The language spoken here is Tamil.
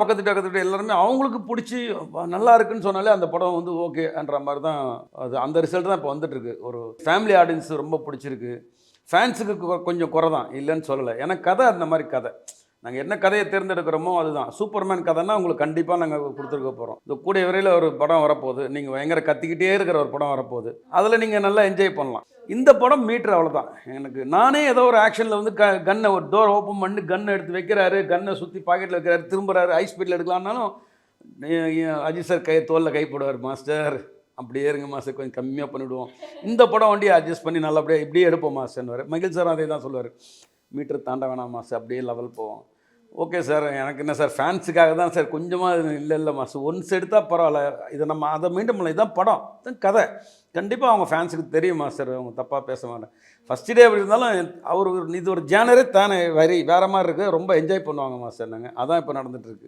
பக்கத்து எல்லாருமே அவங்களுக்கு பிடிச்சி நல்லா இருக்குன்னு சொன்னாலே அந்த படம் வந்து ஓகேன்ற மாதிரி தான் அது. அந்த ரிசல்ட் தான் இப்போ வந்துட்டுருக்கு. ஒரு ஃபேமிலி ஆடியன்ஸ் ரொம்ப பிடிச்சிருக்கு. ஃபேன்ஸுக்கு கொஞ்சம் குறை தான், இல்லைன்னு சொல்லலை. ஏன்னா கதை அந்த மாதிரி கதை. நாங்கள் என்ன கதையை தேர்ந்தெடுக்கிறோமோ அதுதான். சூப்பர்மேன் கதைன்னா உங்களுக்கு கண்டிப்பாக நாங்கள் கொடுத்துருக்க போகிறோம். இந்த கூடிய விரைவில் ஒரு படம் வரப்போகுது. நீங்கள் பயங்கர கத்திக்கிட்டே இருக்கிற ஒரு படம் வரப்போகுது. அதில் நீங்கள் நல்லா என்ஜாய் பண்ணலாம். இந்த படம் மீட்ரு அவ்வளோதான். எனக்கு நானே ஏதோ ஒரு ஆக்ஷனில் வந்து கன்னை ஒரு டோர் ஓப்பன் பண்ணி கன்னை எடுத்து வைக்கிறாரு, கன்னை சுற்றி பாக்கெட்டில் வைக்கிறாரு, திரும்புறாரு, ஹை ஸ்பீடில் எடுக்கலான்னாலும் அஜித் சார் தோளில் கை போடுவார். மாஸ்டர் அப்படியே இருங்க மாஸ்டர், கொஞ்சம் கம்மியாக பண்ணிவிடுவோம், இந்த படம் வண்டியை அட்ஜஸ்ட் பண்ணி நல்லபடியாக இப்படியே எடுப்போம் மாஸ்டர்னு. மகிழ் சார் அதே தான் சொல்லுவார். மீட்டர் தாண்ட வேணாம் மாஸ்டர், அப்படியே லெவல் போவோம். ஓகே சார், எனக்கு என்ன சார் ஃபேன்ஸுக்காக தான் சார் கொஞ்சமாக இல்லை மாஸ்டர், ஒன்ஸ் எடுத்தால் பரவாயில்ல, இதை நம்ம அதை மீண்டும் பண்ணலாம், இதுதான் படம், இதுதான் கதை, கண்டிப்பாக அவங்க ஃபேன்ஸுக்கு தெரியும் மாஸ்டர், அவங்க தப்பாக பேச மாட்டேன். ஃபஸ்ட் டே அப்படி இருந்தாலும் அவர் இது ஒரு ஜேனரே தானே வேறு மாதிரி இருக்குது, ரொம்ப என்ஜாய் பண்ணுவாங்க மாஸ்டர். நாங்கள் அதான் இப்போ நடந்துகிட்ருக்கு.